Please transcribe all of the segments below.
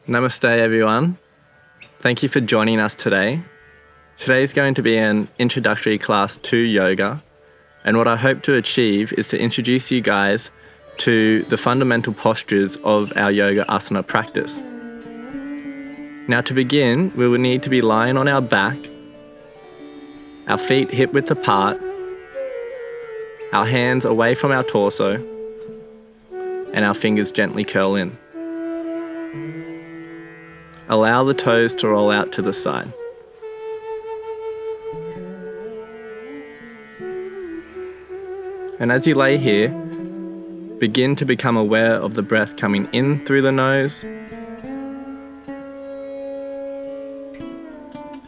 Namaste everyone. Thank you for joining us today. Today is going to be an introductory class to yoga, and what I hope to achieve is to introduce you guys to the fundamental postures of our yoga asana practice. Now to begin, we will need to be lying on our back, our feet hip-width apart, our hands away from our torso, and our fingers gently curl in. Allow the toes to roll out to the side. And as you lay here, begin to become aware of the breath coming in through the nose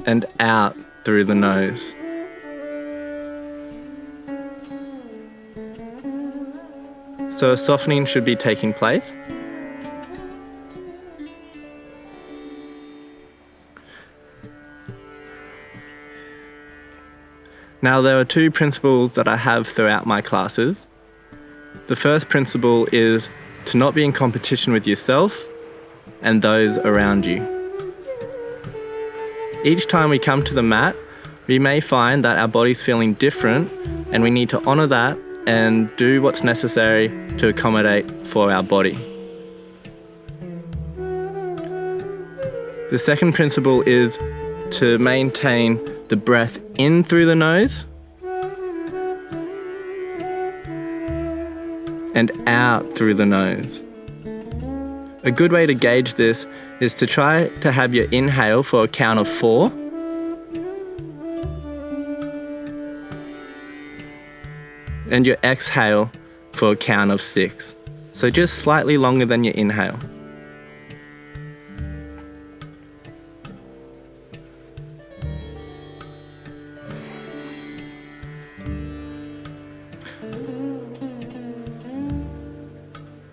and out through the nose. So a softening should be taking place. Now there are two principles that I have throughout my classes. The first principle is to not be in competition with yourself and those around you. Each time we come to the mat, we may find that our body's feeling different, and we need to honour that and do what's necessary to accommodate for our body. The second principle is to maintain the breath in through the nose and out through the nose. A good way to gauge this is to try to have your inhale for a count of 4 and your exhale for a count of 6. So just slightly longer than your inhale.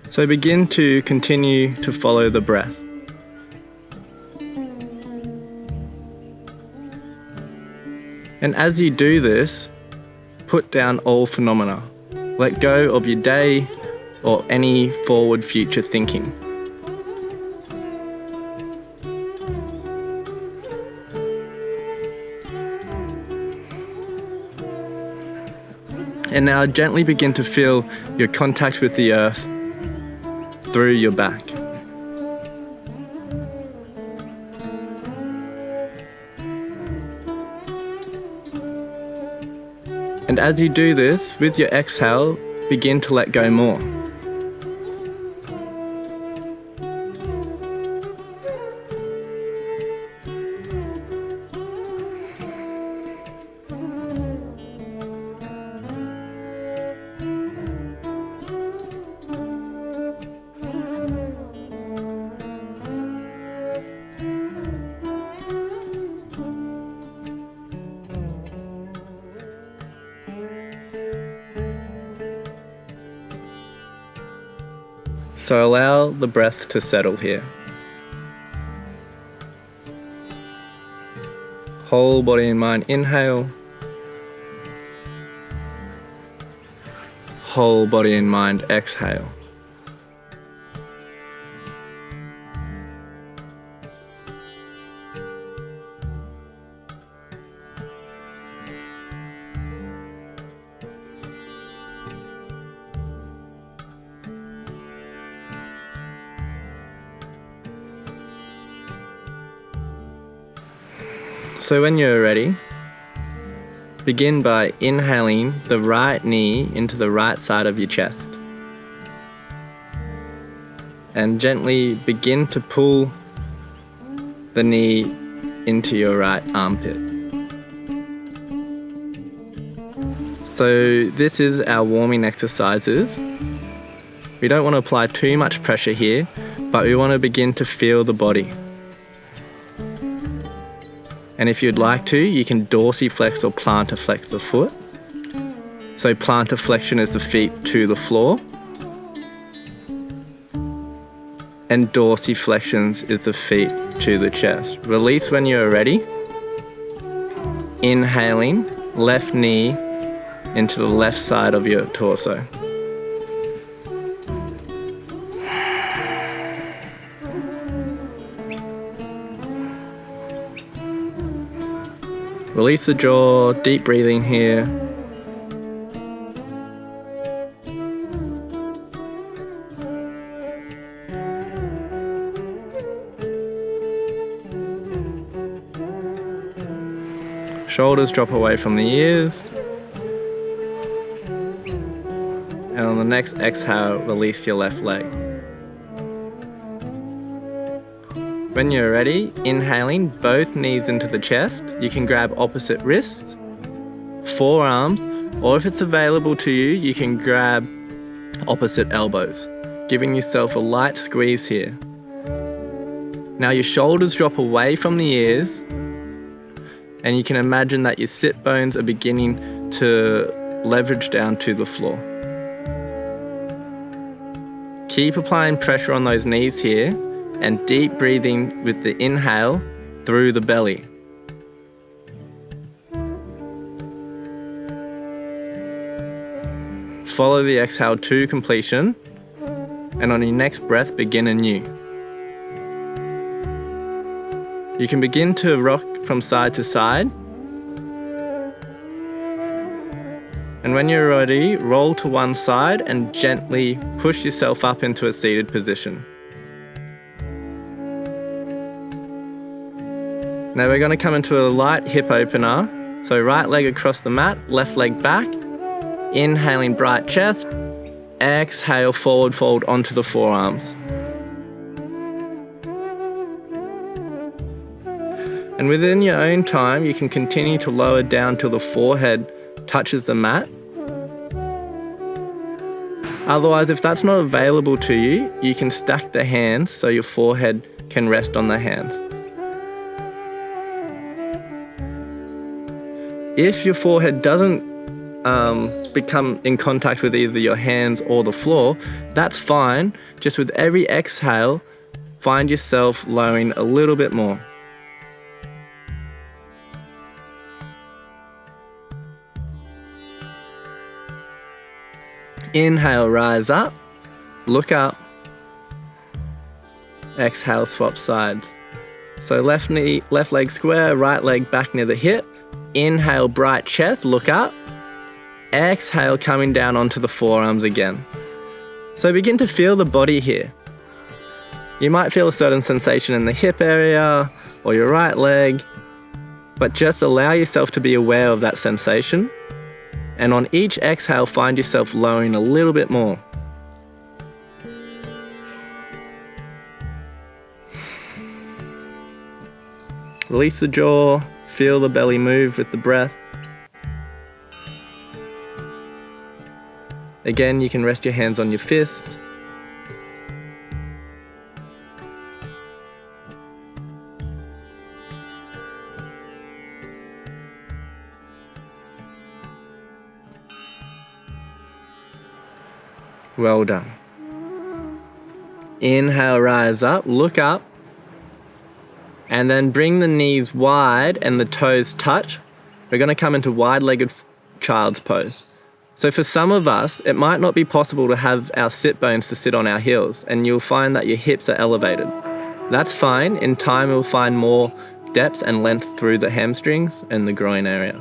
So begin to continue to follow the breath. And as you do this, put down all phenomena. Let go of your day or any forward future thinking. And now gently begin to feel your contact with the earth through your back. And as you do this, with your exhale, begin to let go more. So allow the breath to settle here. Whole body and mind inhale. Whole body and mind exhale. So when you're ready, begin by inhaling the right knee into the right side of your chest. And gently begin to pull the knee into your right armpit. So this is our warming exercises. We don't want to apply too much pressure here, but we want to begin to feel the body. And if you'd like to, you can dorsiflex or plantar flex the foot. So plantar flexion is the feet to the floor, and dorsiflexions is the feet to the chest. Release when you're ready. Inhaling, left knee into the left side of your torso. Release the jaw, deep breathing here. Shoulders drop away from the ears. And on the next exhale, release your left leg. When you're ready, inhaling both knees into the chest, you can grab opposite wrists, forearms, or if it's available to you, you can grab opposite elbows, giving yourself a light squeeze here. Now your shoulders drop away from the ears, and you can imagine that your sit bones are beginning to leverage down to the floor. Keep applying pressure on those knees here, and deep breathing with the inhale through the belly. Follow the exhale to completion, and on your next breath, begin anew. You can begin to rock from side to side, and when you're ready, roll to one side and gently push yourself up into a seated position. Now we're going to come into a light hip opener. So right leg across the mat, left leg back. Inhaling, bright chest. Exhale, forward fold onto the forearms. And within your own time, you can continue to lower down till the forehead touches the mat. Otherwise, if that's not available to you, you can stack the hands so your forehead can rest on the hands. If your forehead doesn't become in contact with either your hands or the floor, that's fine. Just with every exhale, find yourself lowering a little bit more. Inhale, rise up, look up. Exhale, swap sides. So left leg square, right leg back near the hip. Inhale, bright chest, look up. Exhale, coming down onto the forearms again. So begin to feel the body here. You might feel a certain sensation in the hip area or your right leg, but just allow yourself to be aware of that sensation. And on each exhale, find yourself lowering a little bit more. Release the jaw, feel the belly move with the breath. Again, you can rest your hands on your fists. Well done. Inhale, rise up, look up. And then bring the knees wide and the toes touch. We're going to come into wide-legged child's pose. So for some of us, it might not be possible to have our sit bones to sit on our heels, and you'll find that your hips are elevated. That's fine. In time, you'll find more depth and length through the hamstrings and the groin area.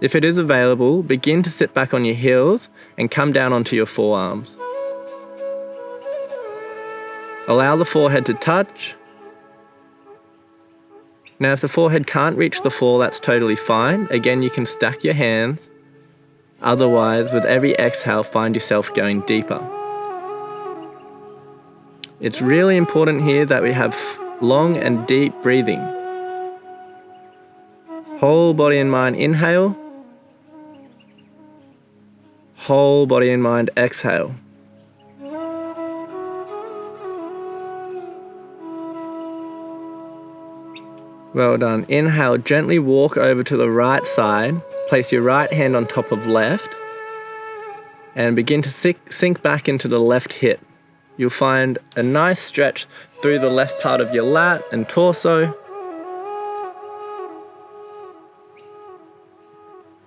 If it is available, begin to sit back on your heels and come down onto your forearms. Allow the forehead to touch. Now, if the forehead can't reach the floor, that's totally fine. Again, you can stack your hands. Otherwise, with every exhale, find yourself going deeper. It's really important here that we have long and deep breathing. Whole body and mind, inhale. Whole body and mind, exhale. Well done. Inhale, gently walk over to the right side. Place your right hand on top of left. And begin to sink back into the left hip. You'll find a nice stretch through the left part of your lat and torso.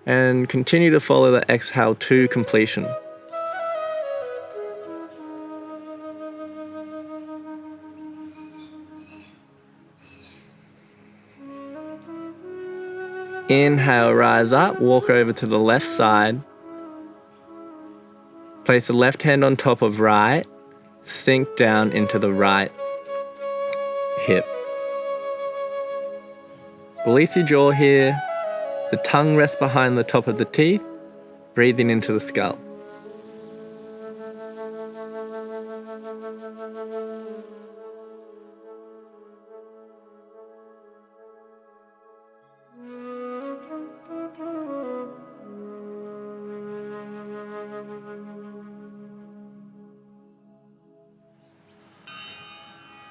And continue to follow the exhale to completion. Inhale, rise up, walk over to the left side. Place the left hand on top of right, sink down into the right hip. Release your jaw here, the tongue rests behind the top of the teeth, breathing into the skull.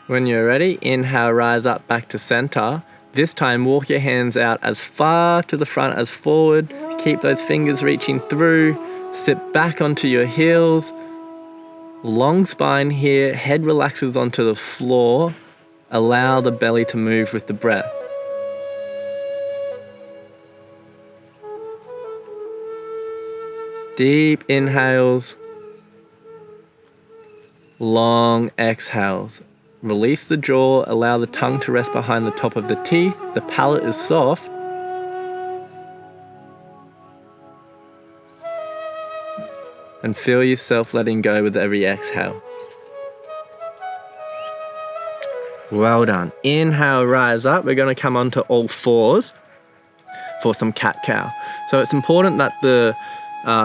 When you're ready, inhale, rise up back to center. This time, walk your hands out as far to the front as forward. Keep those fingers reaching through. Sit back onto your heels. Long spine here, head relaxes onto the floor. Allow the belly to move with the breath. Deep inhales. Long exhales. Release the jaw, allow the tongue to rest behind the top of the teeth. The palate is soft. And feel yourself letting go with every exhale. Well done. Inhale, rise up. We're going to come onto all fours for some cat-cow. So it's important that the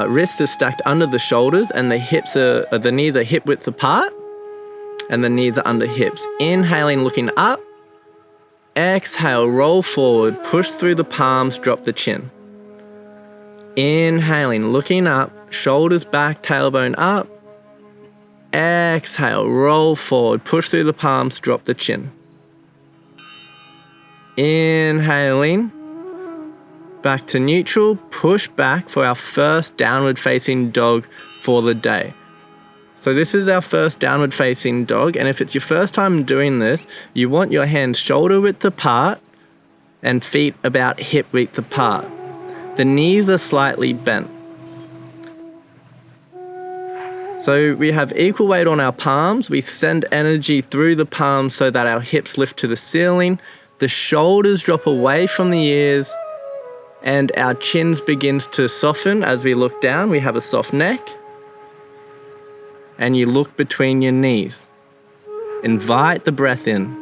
wrists are stacked under the shoulders and the knees are hip width apart. And the knees are under hips. Inhaling, looking up. Exhale, roll forward, push through the palms, drop the chin. Inhaling, looking up, shoulders back, tailbone up. Exhale, roll forward, push through the palms, drop the chin. Inhaling, back to neutral, push back for our first downward facing dog for the day. So this is our first downward facing dog, and if it's your first time doing this, you want your hands shoulder width apart and feet about hip width apart. The knees are slightly bent. So we have equal weight on our palms. We send energy through the palms so that our hips lift to the ceiling. The shoulders drop away from the ears and our chins begins to soften as we look down. We have a soft neck. And you look between your knees. Invite the breath in.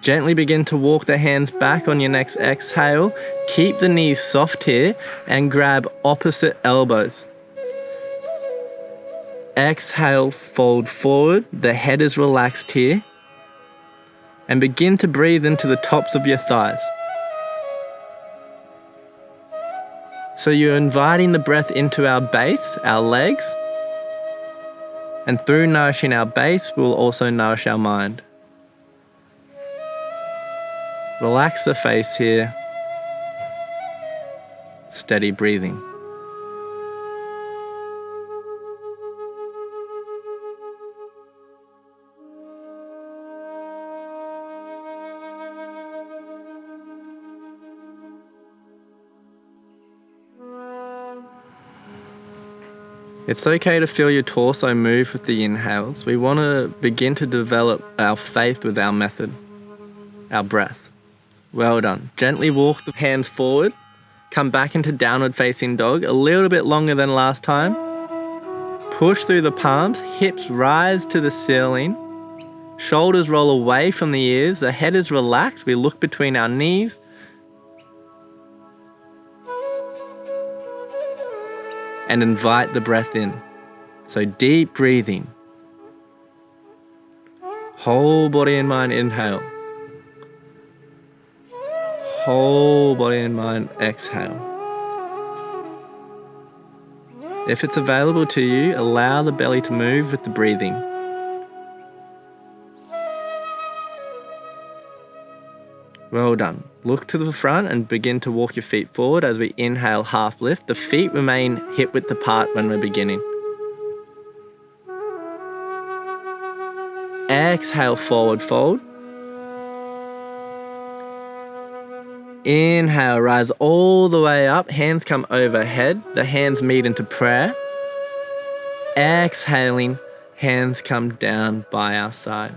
Gently begin to walk the hands back on your next exhale. Keep the knees soft here and grab opposite elbows. Exhale, fold forward. The head is relaxed here. And begin to breathe into the tops of your thighs. So you're inviting the breath into our base, our legs, and through nourishing our base, we'll also nourish our mind. Relax the face here. Steady breathing. It's okay to feel your torso move with the inhales. We want to begin to develop our faith with our method, our breath. Well done. Gently walk the hands forward. Come back into downward facing dog, a little bit longer than last time. Push through the palms, hips rise to the ceiling. Shoulders roll away from the ears, the head is relaxed. We look between our knees. And invite the breath in. So deep breathing. Whole body and mind inhale. Whole body and mind exhale. If it's available to you, allow the belly to move with the breathing. Well done. Look to the front and begin to walk your feet forward as we inhale, half lift. The feet remain hip width apart when we're beginning. Exhale, forward fold. Inhale, rise all the way up. Hands come overhead. The hands meet into prayer. Exhaling, hands come down by our side.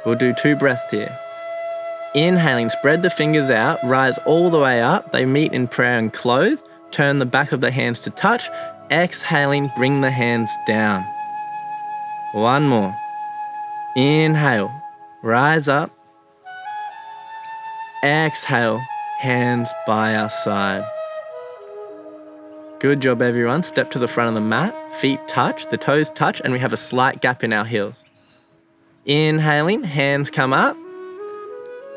We'll do 2 breaths here. Inhaling, spread the fingers out, rise all the way up. They meet in prayer and close. Turn the back of the hands to touch. Exhaling, bring the hands down. 1 more. Inhale, rise up. Exhale, hands by our side. Good job, everyone. Step to the front of the mat. Feet touch, the toes touch, and we have a slight gap in our heels. Inhaling, hands come up.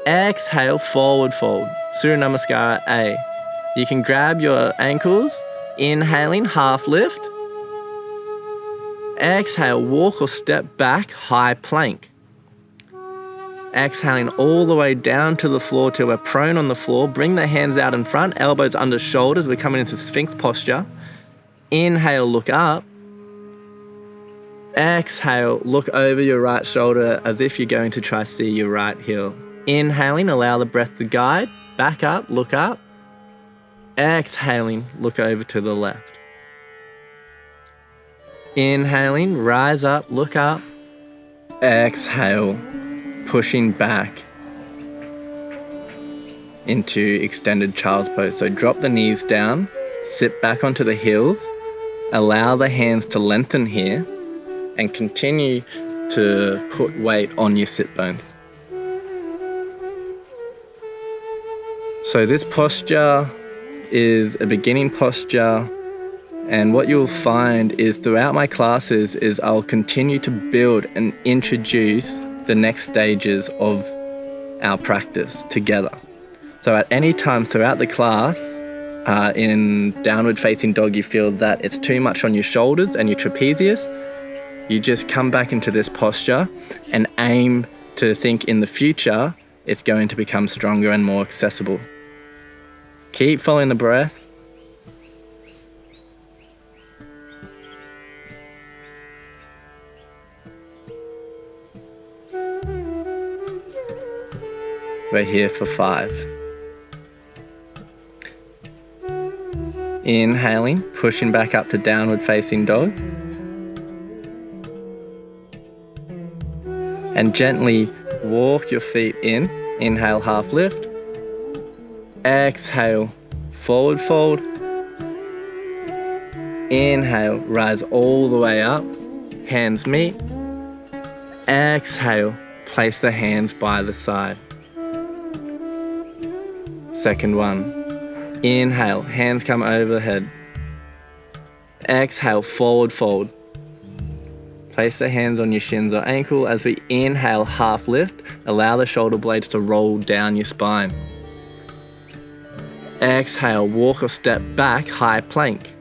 Exhale, forward fold. Surya Namaskara A. You can grab your ankles. Inhaling, half lift. Exhale, walk or step back, high plank. Exhaling all the way down to the floor till we're prone on the floor. Bring the hands out in front, elbows under shoulders. We're coming into Sphinx posture. Inhale, look up. Exhale, look over your right shoulder as if you're going to try to see your right heel. Inhaling, allow the breath to guide. Back up, look up. Exhaling, look over to the left. Inhaling, rise up, look up. Exhale, pushing back into extended child's pose. So drop the knees down, sit back onto the heels, allow the hands to lengthen here, and continue to put weight on your sit bones. So this posture is a beginning posture, and what you'll find is throughout my classes is I'll continue to build and introduce the next stages of our practice together. So at any time throughout the class, in downward facing dog, you feel that it's too much on your shoulders and your trapezius, you just come back into this posture and aim to think in the future it's going to become stronger and more accessible. Keep following the breath. We're here for 5. Inhaling, pushing back up to downward facing dog. And gently walk your feet in. Inhale, half lift. Exhale, forward fold. Inhale, rise all the way up. Hands meet. Exhale, place the hands by the side. Second one. Inhale, hands come overhead. Exhale, forward fold. Place the hands on your shins or ankle. As we inhale, half lift, allow the shoulder blades to roll down your spine. Exhale, walk or step back, high plank.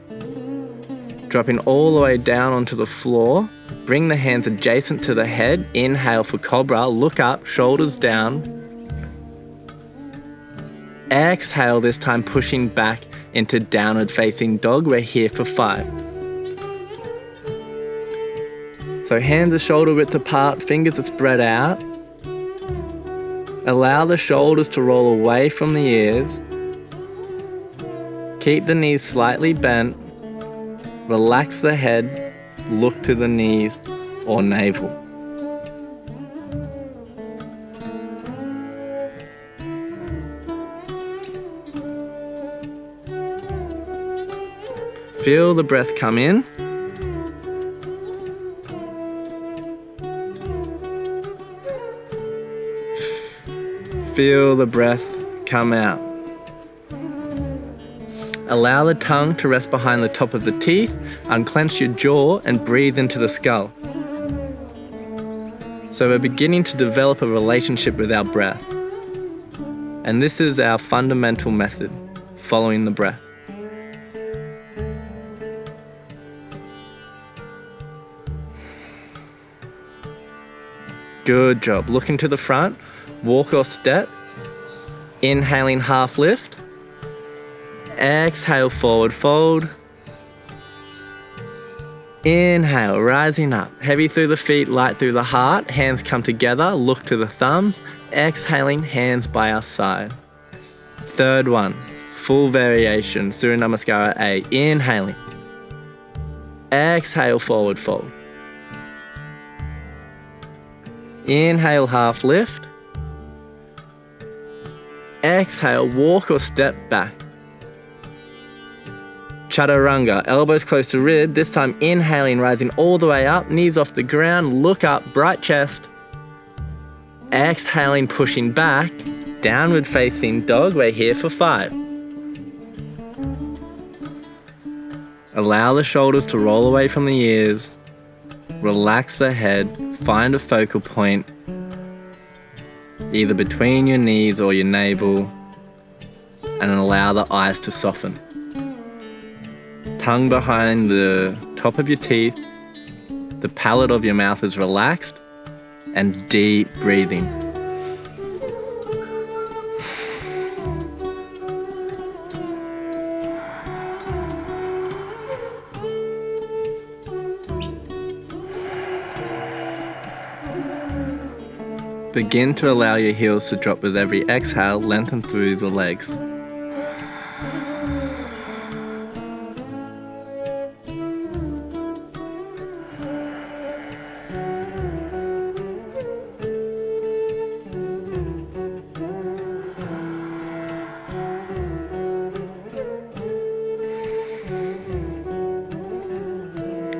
Dropping all the way down onto the floor. Bring the hands adjacent to the head. Inhale for cobra, look up, shoulders down. Exhale, this time pushing back into downward facing dog. We're here for 5. So hands are shoulder width apart, fingers are spread out. Allow the shoulders to roll away from the ears. Keep the knees slightly bent. Relax the head, look to the knees or navel. Feel the breath come in. Feel the breath come out. Allow the tongue to rest behind the top of the teeth. Unclench your jaw and breathe into the skull. So we're beginning to develop a relationship with our breath. And this is our fundamental method, following the breath. Good job. Looking to the front, walk or step. Inhaling, half lift. Exhale, forward fold. Inhale, rising up. Heavy through the feet, light through the heart. Hands come together, look to the thumbs. Exhaling, hands by our side. Third one, full variation, Surya Namaskara A. Inhaling. Exhale, forward fold. Inhale, half lift. Exhale, walk or step back. Chaturanga, elbows close to rib. This time inhaling, rising all the way up, knees off the ground, look up, bright chest. Exhaling, pushing back, downward facing dog. We're here for 5. Allow the shoulders to roll away from the ears. Relax the head, find a focal point, either between your knees or your navel, and allow the eyes to soften. Tongue behind the top of your teeth, the palate of your mouth is relaxed, and deep breathing. Begin to allow your heels to drop with every exhale, lengthen through the legs.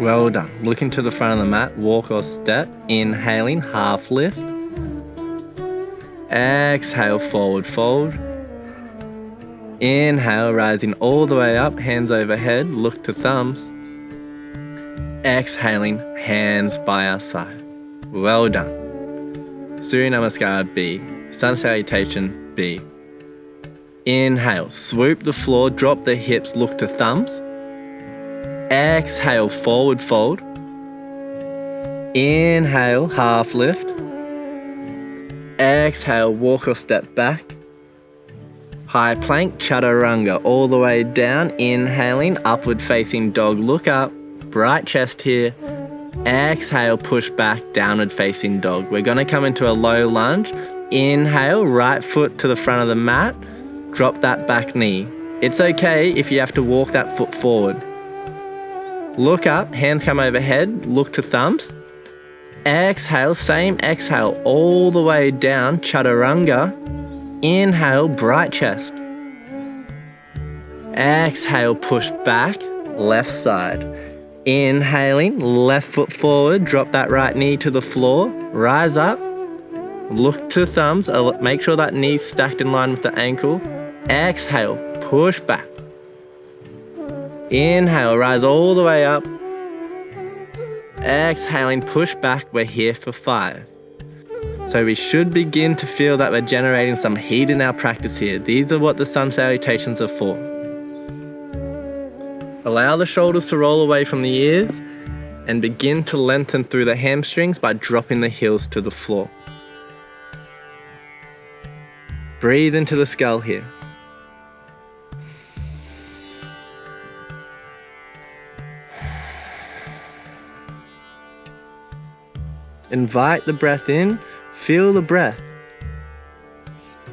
Well done. Looking to the front of the mat, walk or step, inhaling, half lift. Exhale, forward fold. Inhale, rising all the way up, hands overhead, look to thumbs. Exhaling, hands by our side. Well done. Surya Namaskar B, Sun Salutation B. Inhale, swoop the floor, drop the hips, look to thumbs. Exhale, forward fold. Inhale, half lift. Exhale, walk or step back. High plank, chaturanga, all the way down. Inhaling, upward facing dog, look up. Bright chest here. Exhale, push back, downward facing dog. We're going to come into a low lunge. Inhale, right foot to the front of the mat. Drop that back knee. It's okay if you have to walk that foot forward. Look up, hands come overhead, look to thumbs. Exhale, same exhale, all the way down, chaturanga. Inhale, bright chest. Exhale, push back, left side. Inhaling, left foot forward, drop that right knee to the floor, rise up, look to thumbs, make sure that knee's stacked in line with the ankle. Exhale, push back. Inhale, rise all the way up. Exhaling, push back. We're here for 5. So we should begin to feel that we're generating some heat in our practice here. These are what the sun salutations are for. Allow the shoulders to roll away from the ears and begin to lengthen through the hamstrings by dropping the heels to the floor. Breathe into the skull here. Invite the breath in, feel the breath.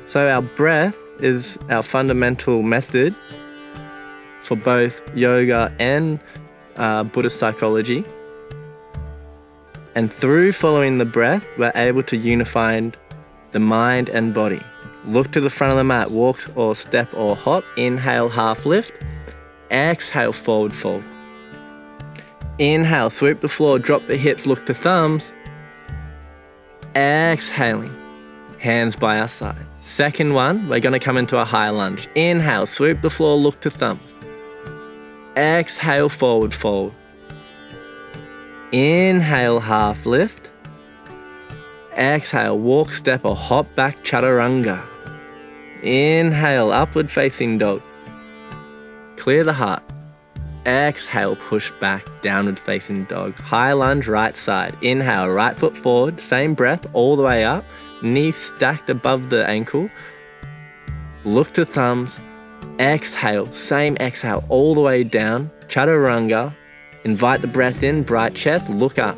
So our breath is our fundamental method for both yoga and Buddhist psychology. And through following the breath, we're able to unify the mind and body. Look to the front of the mat, walk or step or hop. Inhale, half lift. Exhale, forward fold. Inhale, sweep the floor, drop the hips, look to thumbs. Exhaling, hands by our side. Second one, we're going to come into a high lunge. Inhale, sweep the floor, look to thumbs. Exhale, forward fold. Inhale, half lift. Exhale, walk, step or hop back, chaturanga. Inhale, upward facing dog. Clear the heart. Exhale, push back, downward facing dog. High lunge, right side. Inhale, right foot forward, same breath, all the way up. Knees stacked above the ankle. Look to thumbs. Exhale, same exhale, all the way down. Chaturanga. Invite the breath in, bright chest, look up.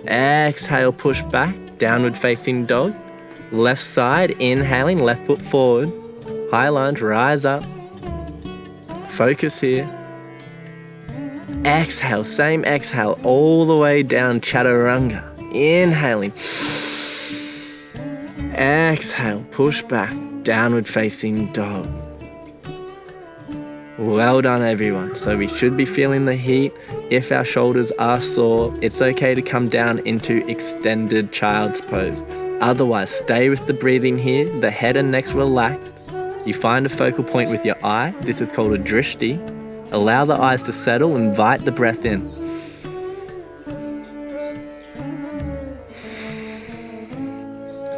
Exhale, push back, downward facing dog. Left side, inhaling, left foot forward. High lunge, rise up. Focus here. Exhale, same exhale, all the way down chaturanga. Inhaling. Exhale, push back, downward facing dog. Well done, everyone. So we should be feeling the heat. If our shoulders are sore, it's okay to come down into extended child's pose. Otherwise, stay with the breathing here. The head and neck's relaxed. You find a focal point with your eye. This is called a drishti. Allow the eyes to settle. Invite the breath in.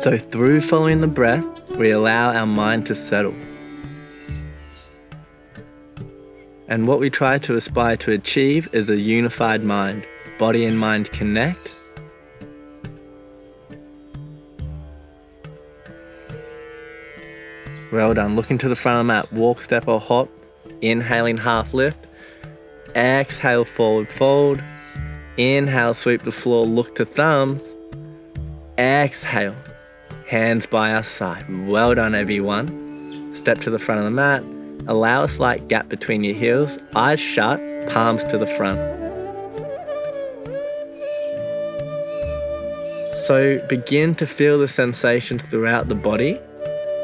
So through following the breath, we allow our mind to settle. And what we try to aspire to achieve is a unified mind. Body and mind connect. Well done. Looking to the front of the mat. Walk, step or hop. Inhaling, half lift. Exhale, forward fold. Inhale, sweep the floor, look to thumbs. Exhale, hands by our side. Well done, everyone. Step to the front of the mat. Allow a slight gap between your heels, eyes shut, palms to the front. So begin to feel the sensations throughout the body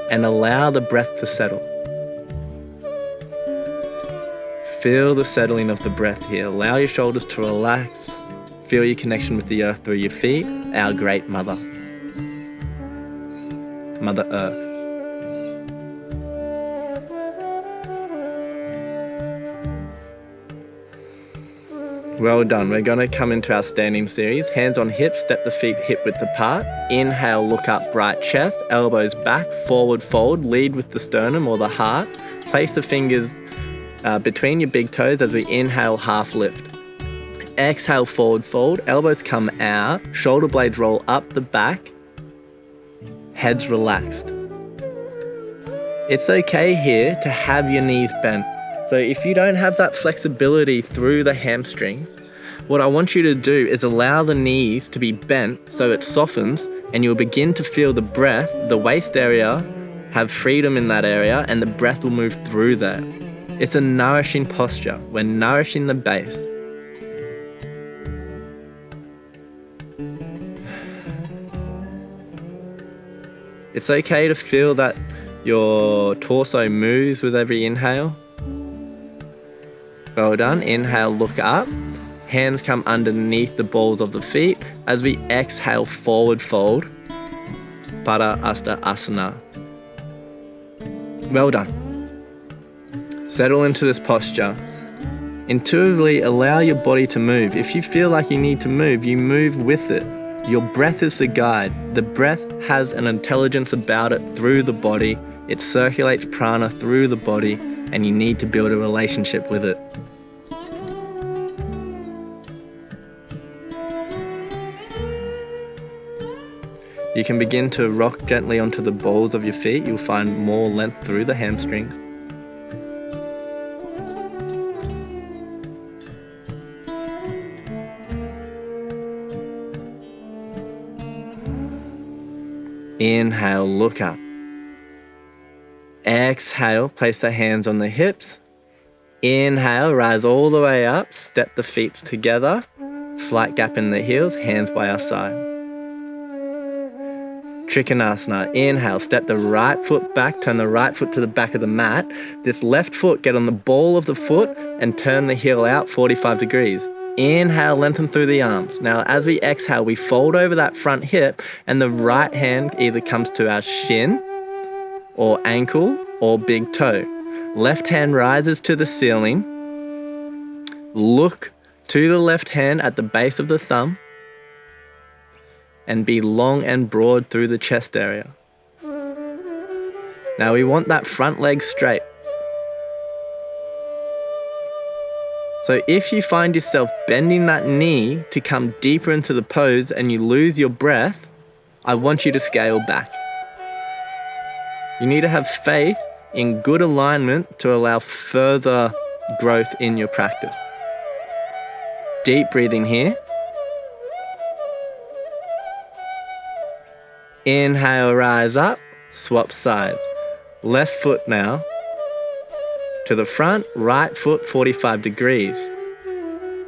and allow the breath to settle. Feel the settling of the breath here. Allow your shoulders to relax. Feel your connection with the earth through your feet, our great mother. Mother Earth. Well done. We're going to come into our standing series. Hands on hips, step the feet hip width apart. Inhale, look up, bright chest, elbows back, forward fold, lead with the sternum or the heart. Place the fingers between your big toes as we inhale, half lift. Exhale, forward fold, elbows come out, shoulder blades roll up the back, head's relaxed. It's okay here to have your knees bent. So if you don't have that flexibility through the hamstrings, what I want you to do is allow the knees to be bent so it softens and you'll begin to feel the breath, the waist area, have freedom in that area and the breath will move through there. It's a nourishing posture. We're nourishing the base. It's okay to feel that your torso moves with every inhale. Well done. Inhale, look up. Hands come underneath the balls of the feet as we exhale, forward fold. Pada Asta Asana. Well done. Settle into this posture. Intuitively allow your body to move. If you feel like you need to move, you move with it. Your breath is the guide. The breath has an intelligence about it through the body. It circulates prana through the body, and you need to build a relationship with it. You can begin to rock gently onto the balls of your feet. You'll find more length through the hamstrings. Inhale, look up. Exhale, place the hands on the hips. Inhale, rise all the way up, step the feet together. Slight gap in the heels, hands by our side. Trikonasana, inhale, step the right foot back, turn the right foot to the back of the mat. This left foot, get on the ball of the foot and turn the heel out 45 degrees. Inhale, lengthen through the arms. Now, as we exhale, we fold over that front hip and the right hand either comes to our shin or ankle or big toe. Left hand rises to the ceiling. Look to the left hand at the base of the thumb and be long and broad through the chest area. Now we want that front leg straight. So if you find yourself bending that knee to come deeper into the pose and you lose your breath, I want you to scale back. You need to have faith in good alignment to allow further growth in your practice. Deep breathing here. Inhale, rise up, swap sides. Left foot now to the front, right foot 45 degrees.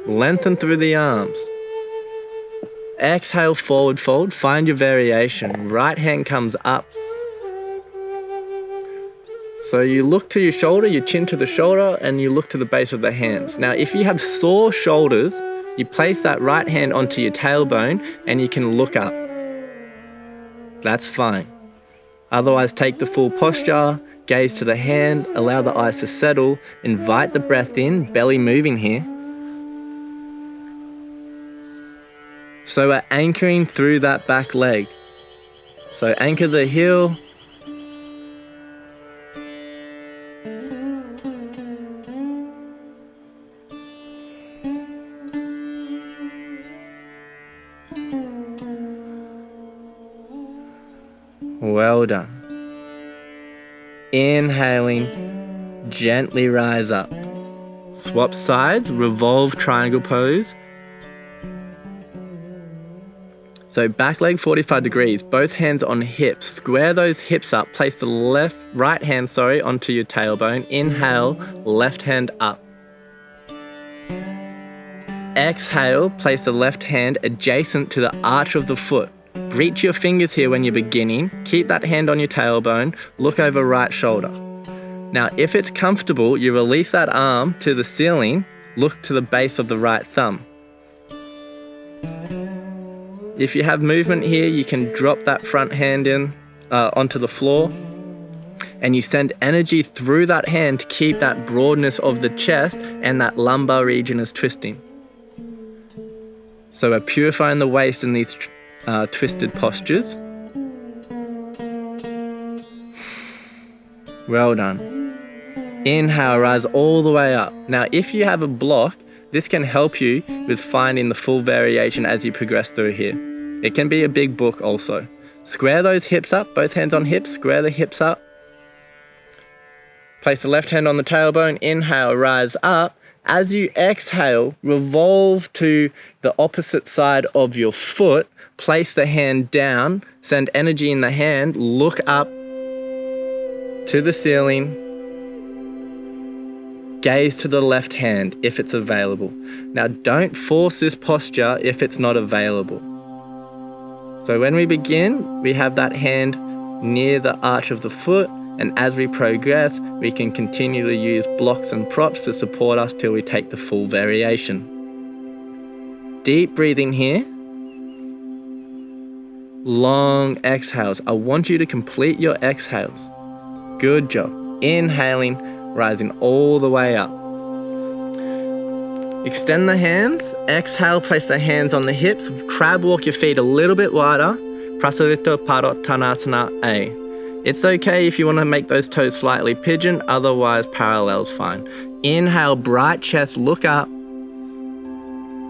Lengthen through the arms. Exhale, forward fold. Find your variation. Right hand comes up. So you look to your shoulder, your chin to the shoulder, and you look to the base of the hands. Now, if you have sore shoulders, you place that right hand onto your tailbone and you can look up. That's fine. Otherwise, take the full posture, gaze to the hand, allow the eyes to settle, invite the breath in, belly moving here. So we're anchoring through that back leg. So anchor the heel. Well done. Inhaling, gently rise up. Swap sides, revolve triangle pose. So back leg 45 degrees, both hands on hips. Square those hips up, place the right hand onto your tailbone. Inhale, left hand up. Exhale, place the left hand adjacent to the arch of the foot. Reach your fingers here when you're beginning. Keep that hand on your tailbone. Look over right shoulder. Now, if it's comfortable, you release that arm to the ceiling. Look to the base of the right thumb. If you have movement here, you can drop that front hand in onto the floor. And you send energy through that hand to keep that broadness of the chest and that lumbar region is twisting. So we're purifying the waist in these twisted postures. Well done. Inhale, rise all the way up. Now, if you have a block, this can help you with finding the full variation as you progress through here. It can be a big book also. Square those hips up, both hands on hips, square the hips up. Place the left hand on the tailbone, inhale, rise up. As you exhale, revolve to the opposite side of your foot. Place the hand down, send energy in the hand, look up to the ceiling. Gaze to the left hand if it's available. Now, don't force this posture if it's not available. So when we begin, we have that hand near the arch of the foot, and as we progress, we can continue to use blocks and props to support us till we take the full variation. Deep breathing here. Long exhales. I want you to complete your exhales. Good job. Inhaling, rising all the way up. Extend the hands. Exhale, place the hands on the hips. Crab walk your feet a little bit wider. Prasarita Padottanasana A. It's okay if you want to make those toes slightly pigeon, otherwise parallel's fine. Inhale, bright chest, look up.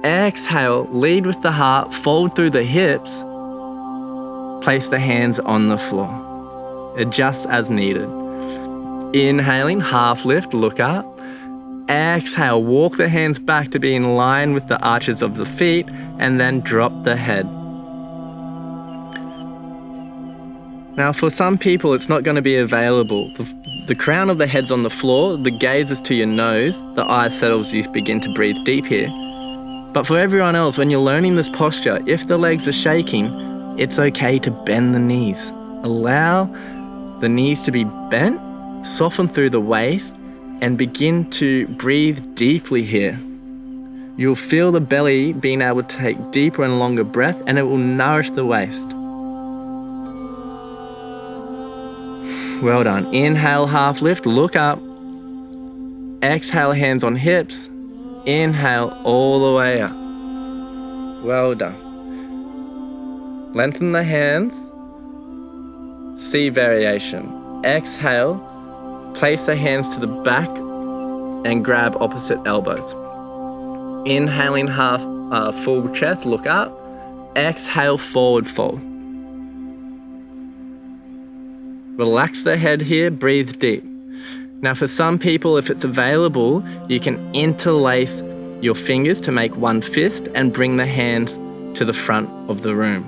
Exhale, lead with the heart, fold through the hips. Place the hands on the floor. Adjust as needed. Inhaling, half lift, look up. Exhale, walk the hands back to be in line with the arches of the feet, and then drop the head. Now, for some people, it's not going to be available. The crown of the head's on the floor, the gaze is to your nose, the eyes settle as you begin to breathe deep here. But for everyone else, when you're learning this posture, if the legs are shaking, it's okay to bend the knees. Allow the knees to be bent, soften through the waist, and begin to breathe deeply here. You'll feel the belly being able to take deeper and longer breath, and it will nourish the waist. Well done. Inhale, half lift, look up. Exhale, hands on hips. Inhale, all the way up. Well done. Lengthen the hands. C variation. Exhale, place the hands to the back and grab opposite elbows. Inhaling half full chest, look up. Exhale, forward fold. Relax the head here, breathe deep. Now for some people, if it's available, you can interlace your fingers to make one fist and bring the hands to the front of the room.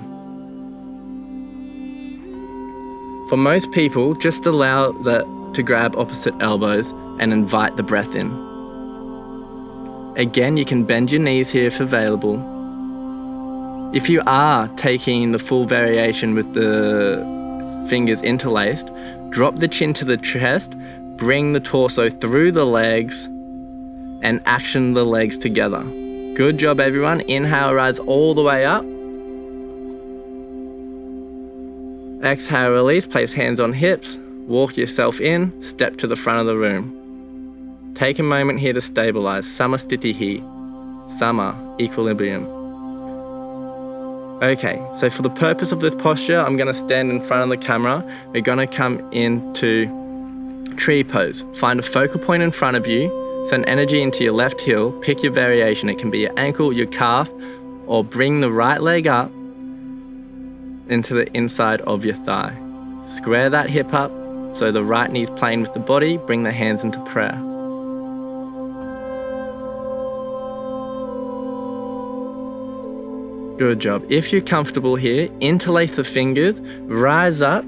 For most people, just allow to grab opposite elbows and invite the breath in. Again, you can bend your knees here if available. If you are taking the full variation with the fingers interlaced, drop the chin to the chest, bring the torso through the legs, and action the legs together. Good job, everyone. Inhale, rise all the way up. Exhale, release, place hands on hips, walk yourself in, step to the front of the room. Take a moment here to stabilize. Samasthitihi, Sama, equilibrium. Okay, so for the purpose of this posture, I'm going to stand in front of the camera. We're going to come into tree pose. Find a focal point in front of you, send energy into your left heel, pick your variation. It can be your ankle, your calf, or bring the right leg up into the inside of your thigh. Square that hip up so the right knee's playing with the body. Bring the hands into prayer. Good job. If you're comfortable here, interlace the fingers, rise up,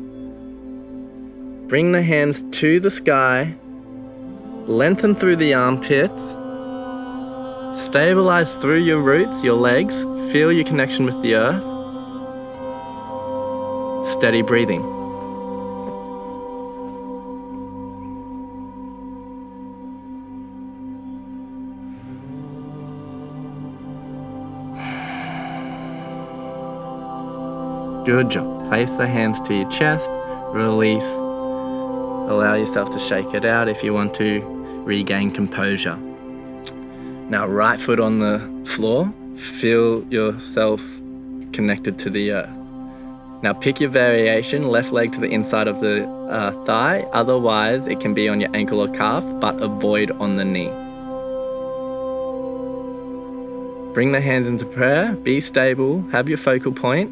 bring the hands to the sky, lengthen through the armpits, stabilize through your roots, your legs, feel your connection with the earth. Steady breathing. Good job. Place the hands to your chest, release. Allow yourself to shake it out if you want to regain composure. Now, right foot on the floor, feel yourself connected to the earth. Now pick your variation, left leg to the inside of the thigh, otherwise it can be on your ankle or calf, but avoid on the knee. Bring the hands into prayer, be stable, have your focal point,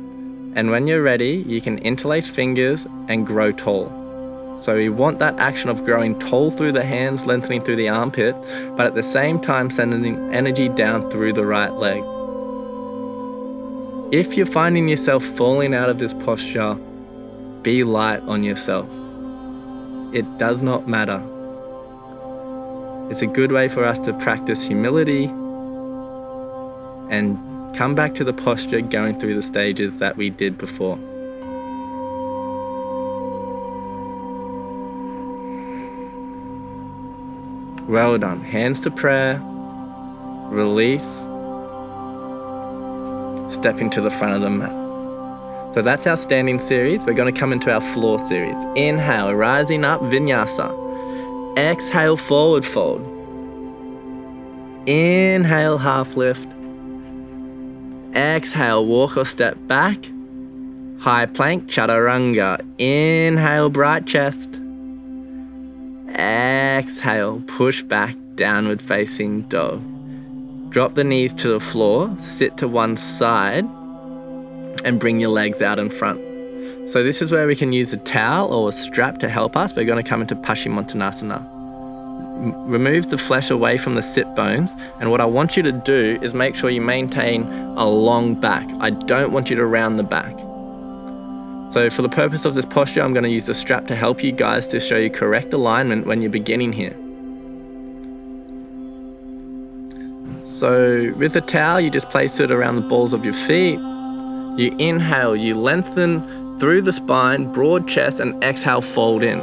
and when you're ready, you can interlace fingers and grow tall. So we want that action of growing tall through the hands, lengthening through the armpit, but at the same time sending energy down through the right leg. If you're finding yourself falling out of this posture, be light on yourself. It does not matter. It's a good way for us to practice humility and come back to the posture going through the stages that we did before. Well done. Hands to prayer. Release. Step into the front of the mat. So that's our standing series. We're going to come into our floor series. Inhale, rising up, vinyasa. Exhale, forward fold. Inhale, half lift. Exhale, walk or step back. High plank, chaturanga. Inhale, bright chest. Exhale, push back, downward facing dog. Drop the knees to the floor, sit to one side, and bring your legs out in front. So this is where we can use a towel or a strap to help us. We're going to come into Paschimottanasana. Remove the flesh away from the sit bones, and what I want you to do is make sure you maintain a long back. I don't want you to round the back. So for the purpose of this posture, I'm going to use the strap to help you guys to show you correct alignment when you're beginning here. So with the towel, you just place it around the balls of your feet. You inhale, you lengthen through the spine, broad chest, and exhale, fold in.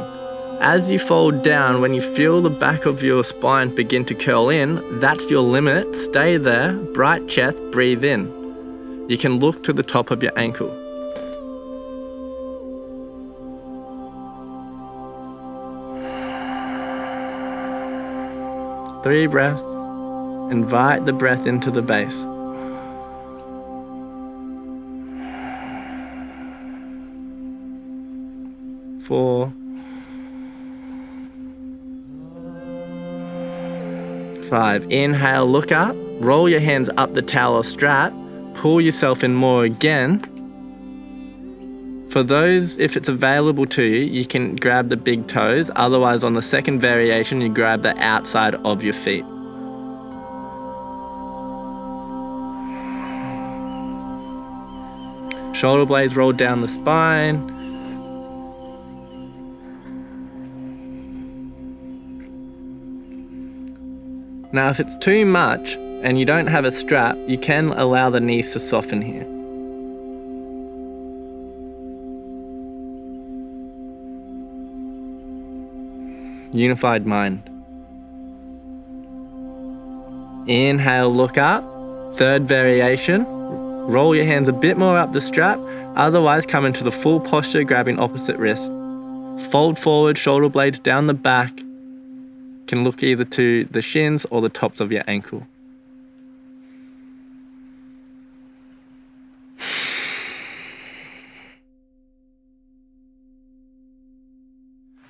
As you fold down, when you feel the back of your spine begin to curl in, that's your limit. Stay there, bright chest, breathe in. You can look to the top of your ankle. Three breaths. Invite the breath into the base. Four. 5. Inhale, look up, roll your hands up the towel or strap, pull yourself in more again. For those, if it's available to you, you can grab the big toes. Otherwise, on the second variation, you grab the outside of your feet. Shoulder blades roll down the spine. Now, if it's too much and you don't have a strap, you can allow the knees to soften here. Unified mind. Inhale, look up. Third variation. Roll your hands a bit more up the strap. Otherwise, come into the full posture, grabbing opposite wrist. Fold forward, shoulder blades down the back. Can look either to the shins or the tops of your ankle.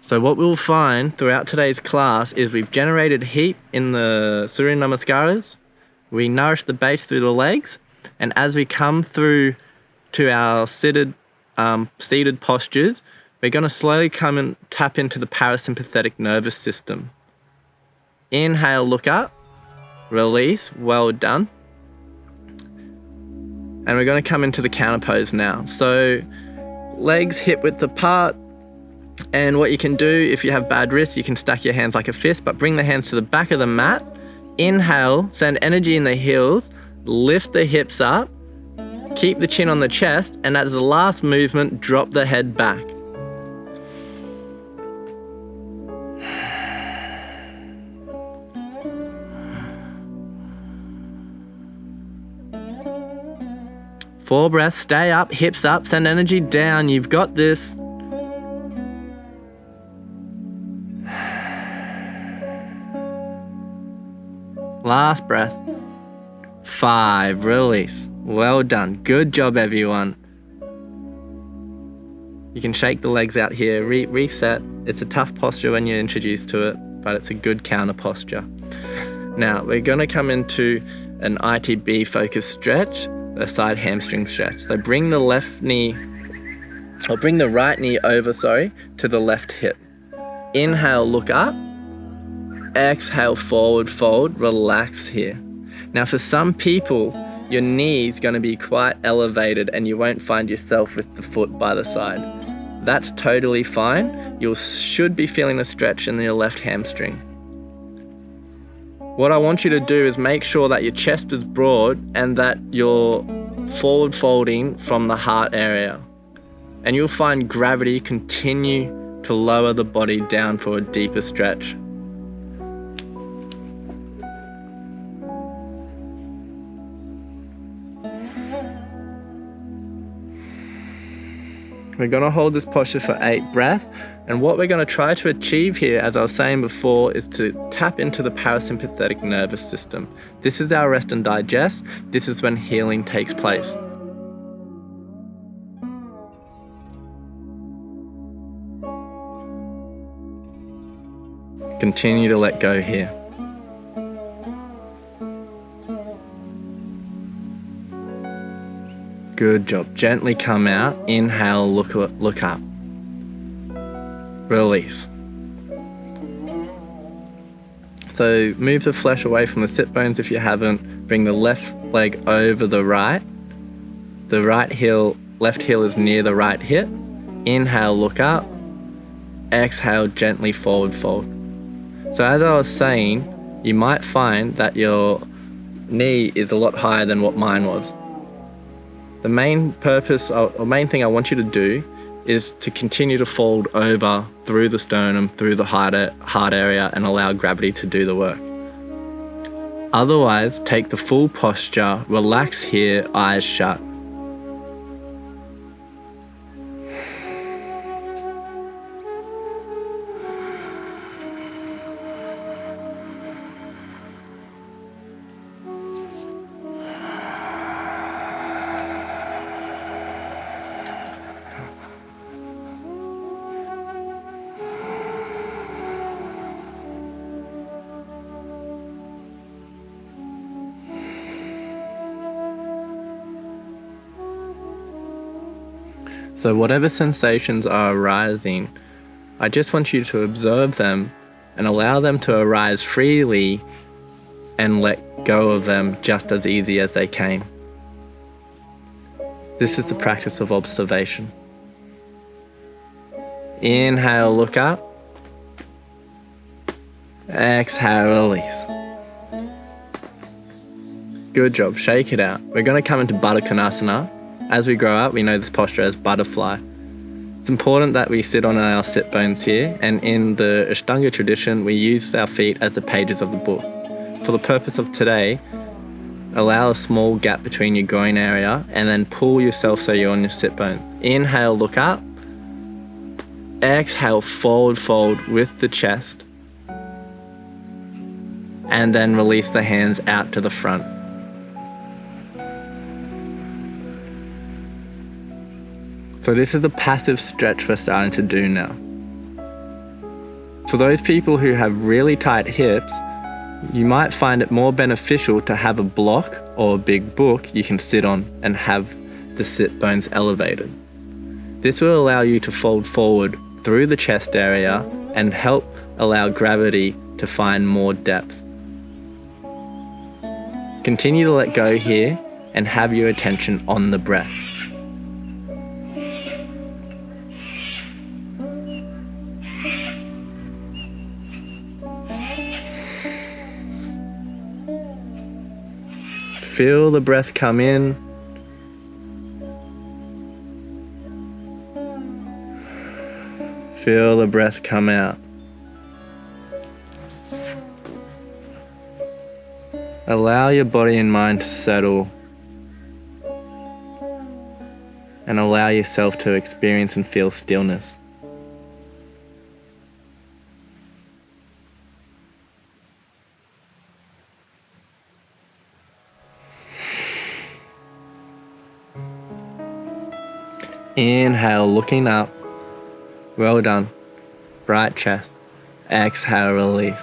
So what we'll find throughout today's class is we've generated heat in the Surya Namaskaras. We nourish the base through the legs. And as we come through to our seated postures, we're going to slowly come and tap into the parasympathetic nervous system. Inhale, look up. Release, well done. And we're going to come into the counter pose now. So legs hip width apart. And what you can do, if you have bad wrists, you can stack your hands like a fist, but bring the hands to the back of the mat. Inhale, send energy in the heels, lift the hips up, keep the chin on the chest, and as the last movement, drop the head back. Four breaths, stay up, hips up, send energy down, you've got this. Last breath. 5, release. Well done. Good job, everyone. You can shake the legs out here, reset. It's a tough posture when you're introduced to it, but it's a good counter posture. Now, we're going to come into an ITB focused stretch, a side hamstring stretch. So bring the right knee over, to the left hip. Inhale, look up. Exhale, forward fold, relax here. Now for some people, your knee's going to be quite elevated and you won't find yourself with the foot by the side. That's totally fine. You should be feeling a stretch in your left hamstring. What I want you to do is make sure that your chest is broad and that you're forward folding from the heart area. And you'll find gravity continue to lower the body down for a deeper stretch. We're going to hold this posture for 8 breaths. And what we're going to try to achieve here, as I was saying before, is to tap into the parasympathetic nervous system. This is our rest and digest. This is when healing takes place. Continue to let go here. Good job. Gently come out. Inhale, look up. Release. So move the flesh away from the sit bones if you haven't. Bring the left leg over the right. The left heel is near the right hip. Inhale, look up. Exhale, gently forward fold. So as I was saying, you might find that your knee is a lot higher than what mine was. The main thing I want you to do is to continue to fold over through the sternum, through the heart area, and allow gravity to do the work. Otherwise, take the full posture, relax here, eyes shut. So whatever sensations are arising, I just want you to observe them and allow them to arise freely and let go of them just as easy as they came. This is the practice of observation. Inhale, look up. Exhale, release. Good job. Shake it out. We're going to come into Baddha Konasana. As we grow up, we know this posture as butterfly. It's important that we sit on our sit bones here, and in the Ashtanga tradition, we use our feet as the pages of the book. For the purpose of today, allow a small gap between your groin area and then pull yourself so you're on your sit bones. Inhale, look up. Exhale, fold with the chest. And then release the hands out to the front. So this is the passive stretch we're starting to do now. For those people who have really tight hips, you might find it more beneficial to have a block or a big book you can sit on and have the sit bones elevated. This will allow you to fold forward through the chest area and help allow gravity to find more depth. Continue to let go here and have your attention on the breath. Feel the breath come in. Feel the breath come out. Allow your body and mind to settle and allow yourself to experience and feel stillness. Inhale, looking up. Well done. Right chest. Exhale, release.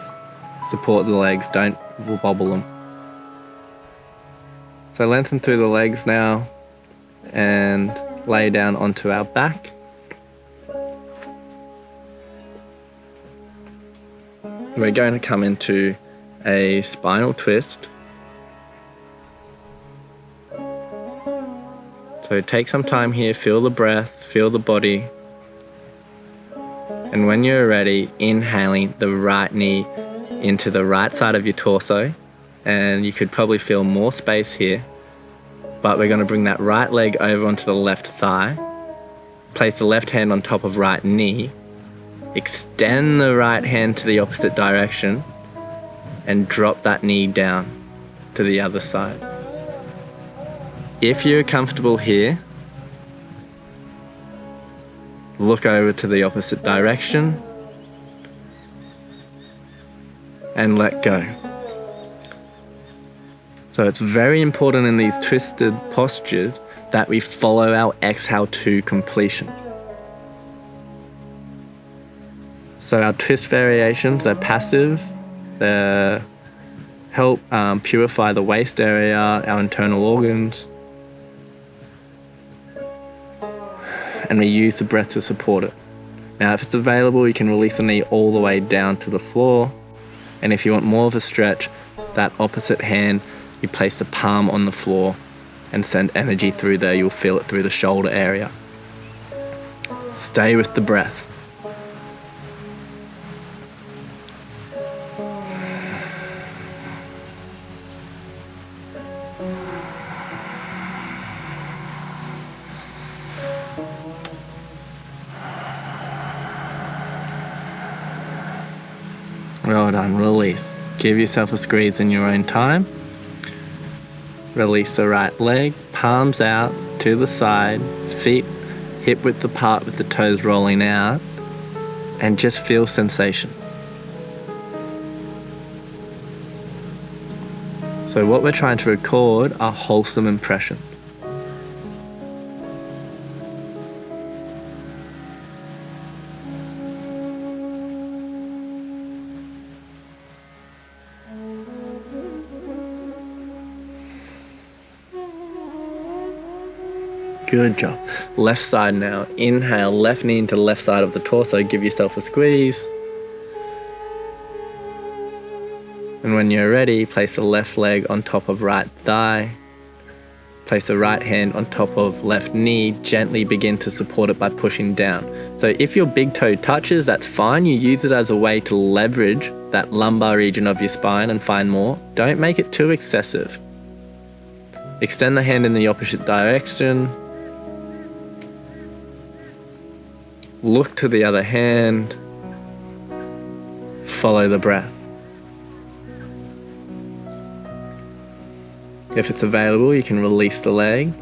Support the legs, don't wobble them. So lengthen through the legs now and lay down onto our back. We're going to come into a spinal twist. So take some time here, feel the breath, feel the body. And when you're ready, inhaling the right knee into the right side of your torso. And you could probably feel more space here. But we're going to bring that right leg over onto the left thigh. Place the left hand on top of right knee. Extend the right hand to the opposite direction. And drop that knee down to the other side. If you're comfortable here, look over to the opposite direction and let go. So it's very important in these twisted postures that we follow our exhale to completion. So our twist variations, they're passive, they help purify the waist area, our internal organs, and we use the breath to support it. Now if it's available, you can release the knee all the way down to the floor, and if you want more of a stretch, that opposite hand, you place the palm on the floor and send energy through there. You'll feel it through the shoulder area. Stay with the breath. Well done, release. Give yourself a squeeze in your own time. Release the right leg, palms out to the side, feet hip width apart with the toes rolling out, and just feel sensation. So what we're trying to record are wholesome impressions. Good job. Left side now. Inhale, left knee into the left side of the torso. Give yourself a squeeze. And when you're ready, place the left leg on top of right thigh. Place the right hand on top of left knee. Gently begin to support it by pushing down. So if your big toe touches, that's fine. You use it as a way to leverage that lumbar region of your spine and find more. Don't make it too excessive. Extend the hand in the opposite direction. Look to the other hand. Follow the breath. If it's available, you can release the leg.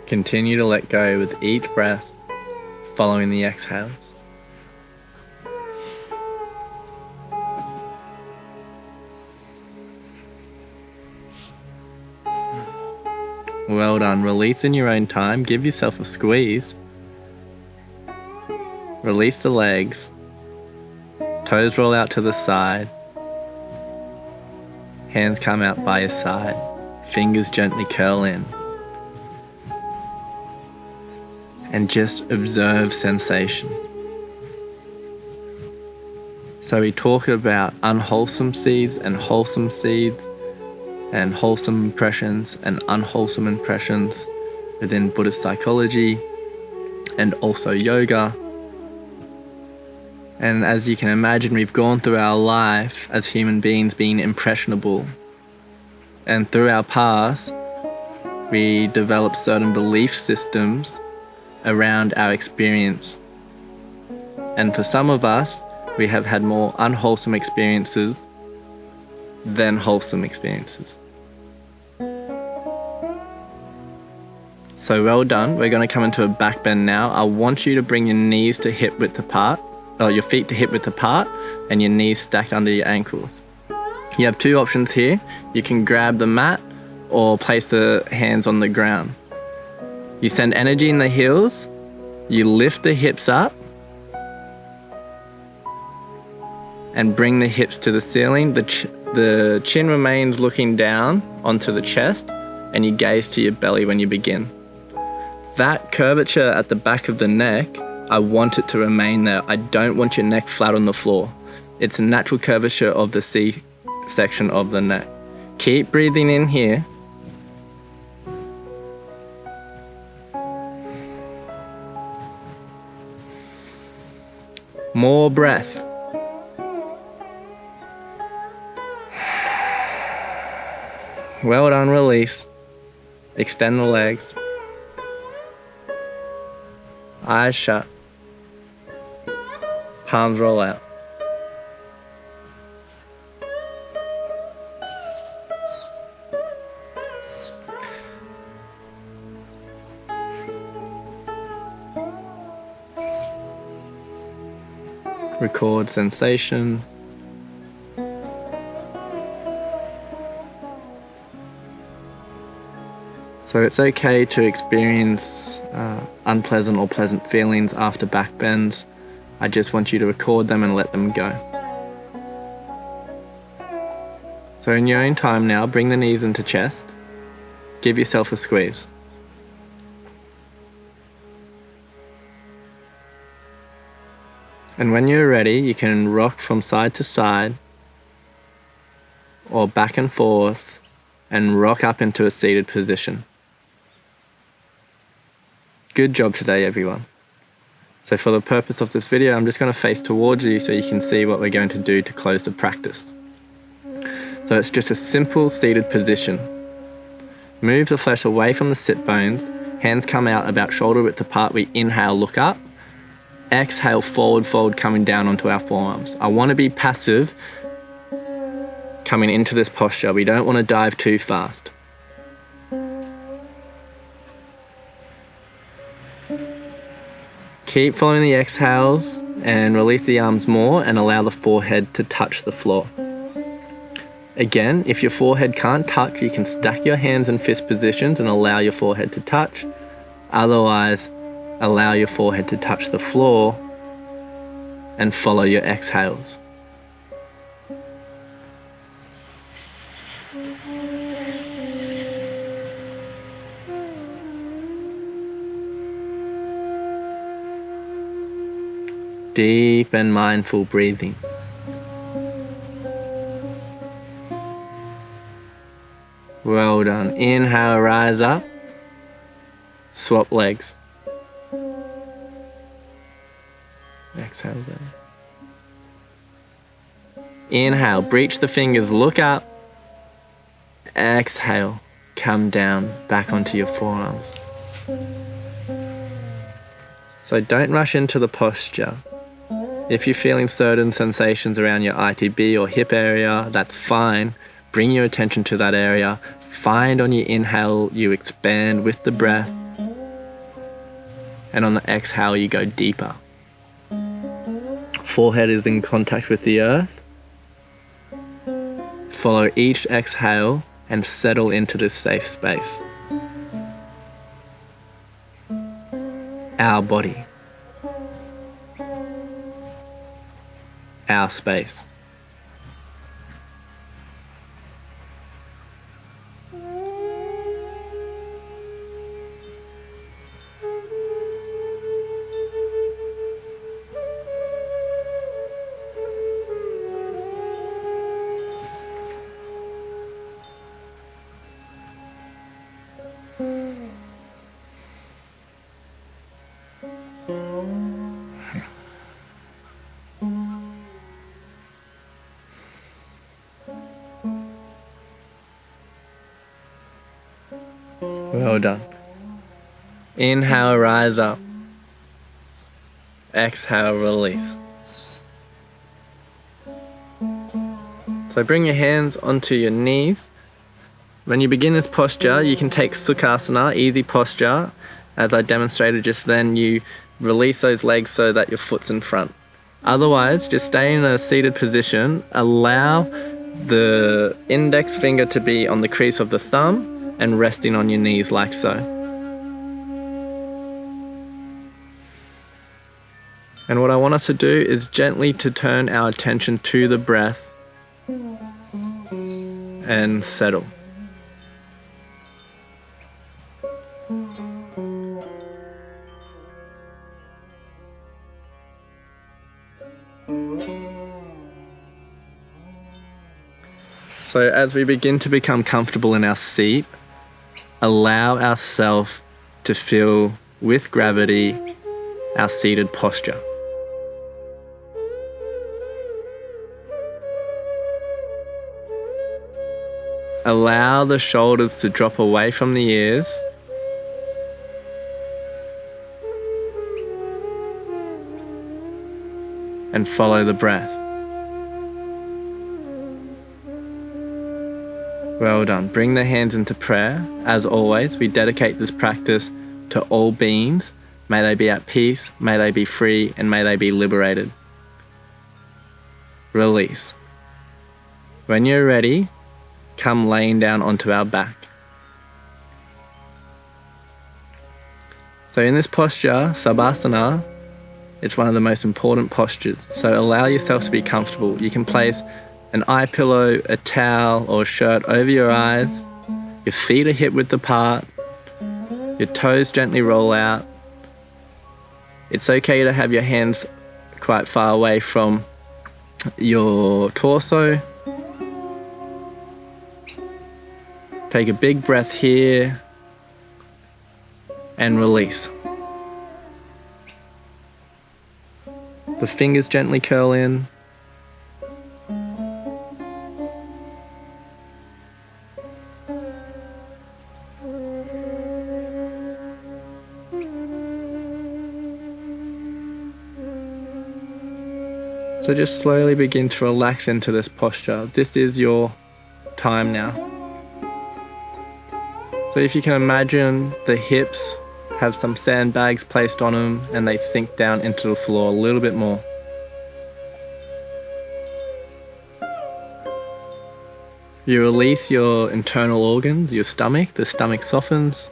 Continue to let go with each breath, following the exhales. Well done. Release in your own time. Give yourself a squeeze. Release the legs. Toes roll out to the side. Hands come out by your side. Fingers gently curl in. And just observe sensation. So we talk about unwholesome seeds and wholesome seeds, and wholesome impressions and unwholesome impressions within Buddhist psychology and also yoga. And as you can imagine, we've gone through our life as human beings being impressionable. And through our past, we developed certain belief systems around our experience. And for some of us, we have had more unwholesome experiences than wholesome experiences. So well done. We're going to come into a back bend now. I want you to bring your knees to hip width apart, or your feet to hip width apart, and your knees stacked under your ankles. You have two options here. You can grab the mat or place the hands on the ground. You send energy in the heels, you lift the hips up, and bring the hips to the ceiling. The chin remains looking down onto the chest, and you gaze to your belly when you begin. That curvature at the back of the neck, I want it to remain there. I don't want your neck flat on the floor. It's a natural curvature of the C section of the neck. Keep breathing in here. More breath. Well done, release. Extend the legs. Eyes shut. Palms roll out. Record sensation. So it's okay to experience unpleasant or pleasant feelings after back bends. I just want you to record them and let them go. So in your own time now, bring the knees into chest. Give yourself a squeeze. And when you're ready, you can rock from side to side or back and forth and rock up into a seated position. Good job today, everyone. So for the purpose of this video, I'm just going to face towards you so you can see what we're going to do to close the practice. So it's just a simple seated position. Move the flesh away from the sit bones. Hands come out about shoulder width apart. We inhale, look up. Exhale, forward fold, coming down onto our forearms. I want to be passive coming into this posture. We don't want to dive too fast. Keep following the exhales and release the arms more and allow the forehead to touch the floor. Again, if your forehead can't touch, you can stack your hands in fist positions and allow your forehead to touch. Otherwise, allow your forehead to touch the floor and follow your exhales. Deep and mindful breathing. Well done. Inhale, rise up. Swap legs. Exhale there. Inhale, breach the fingers, look up. Exhale, come down, back onto your forearms. So don't rush into the posture. If you're feeling certain sensations around your ITB or hip area, that's fine. Bring your attention to that area. Find on your inhale, you expand with the breath. And on the exhale, you go deeper. Forehead is in contact with the earth. Follow each exhale and settle into this safe space. Our body. Our space. Well done. Inhale, rise up. Exhale, release. So bring your hands onto your knees. When you begin this posture, you can take Sukhasana, easy posture. As I demonstrated just then, you release those legs so that your foot's in front. Otherwise, just stay in a seated position. Allow the index finger to be on the crease of the thumb and resting on your knees like so. And what I want us to do is gently to turn our attention to the breath and settle. So as we begin to become comfortable in our seat, allow ourselves to feel with gravity our seated posture. Allow the shoulders to drop away from the ears. And follow the breath. Well done. Bring the hands into prayer. As always, we dedicate this practice to all beings. May they be at peace, may they be free, and may they be liberated. Release. When you're ready, come laying down onto our back. So in this posture, Savasana, it's one of the most important postures. So allow yourself to be comfortable. You can place an eye pillow, a towel, or a shirt over your eyes. Your feet are hip width apart. Your toes gently roll out. It's okay to have your hands quite far away from your torso. Take a big breath here and release. The fingers gently curl in. So just slowly begin to relax into this posture. This is your time now. So if you can imagine the hips have some sandbags placed on them and they sink down into the floor a little bit more. You release your internal organs, your stomach, the stomach softens.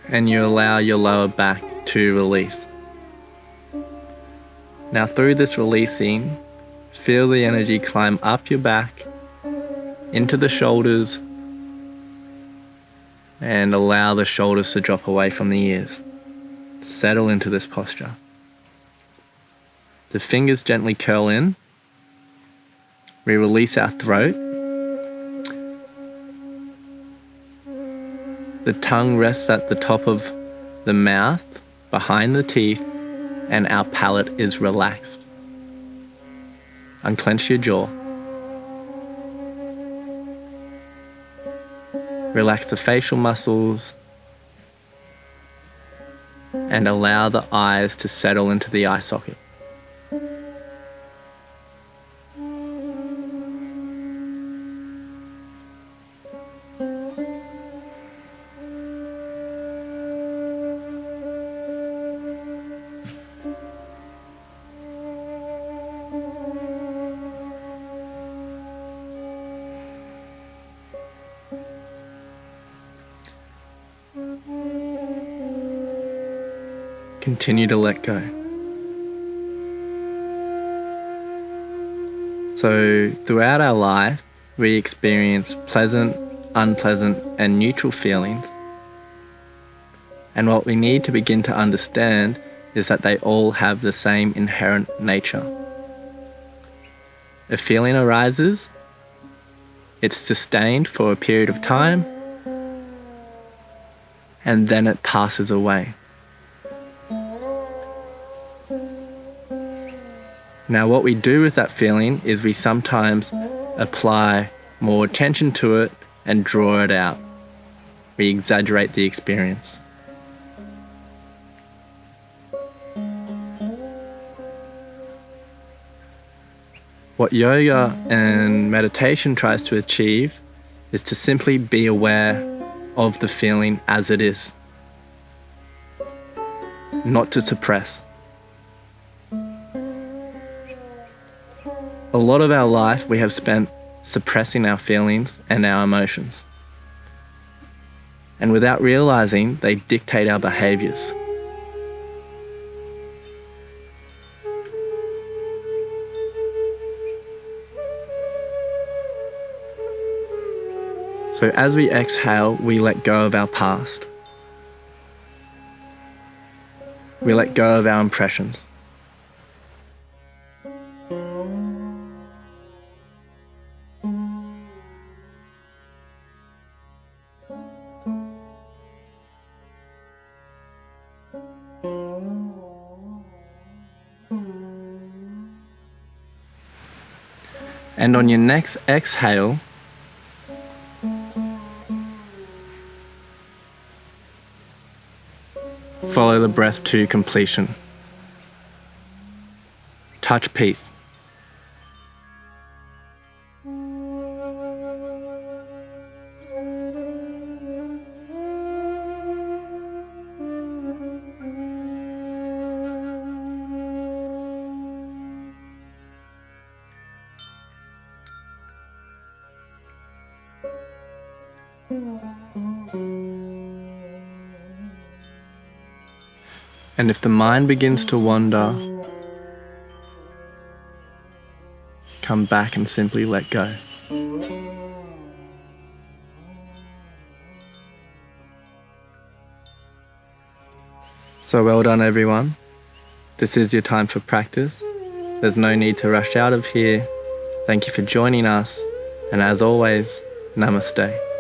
And you allow your lower back to release. Now through this releasing, Feel the energy climb up your back, into the shoulders, and allow the shoulders to drop away from the ears. Settle into this posture. The fingers gently curl in. We release our throat. The tongue rests at the top of the mouth, behind the teeth, and our palate is relaxed. Unclench your jaw. Relax the facial muscles and allow the eyes to settle into the eye socket. Continue to let go. So throughout our life, we experience pleasant, unpleasant, and neutral feelings. And what we need to begin to understand is that they all have the same inherent nature. A feeling arises, it's sustained for a period of time, and then it passes away. Now, what we do with that feeling is we sometimes apply more attention to it and draw it out. We exaggerate the experience. What yoga and meditation tries to achieve is to simply be aware of the feeling as it is, not to suppress. A lot of our life we have spent suppressing our feelings and our emotions. And without realizing, they dictate our behaviors. So as we exhale, we let go of our past. We let go of our impressions. And on your next exhale, follow the breath to completion. Touch peace. And if the mind begins to wander, come back and simply let go. So well done, everyone. This is your time for practice. There's no need to rush out of here. Thank you for joining us. And as always, namaste.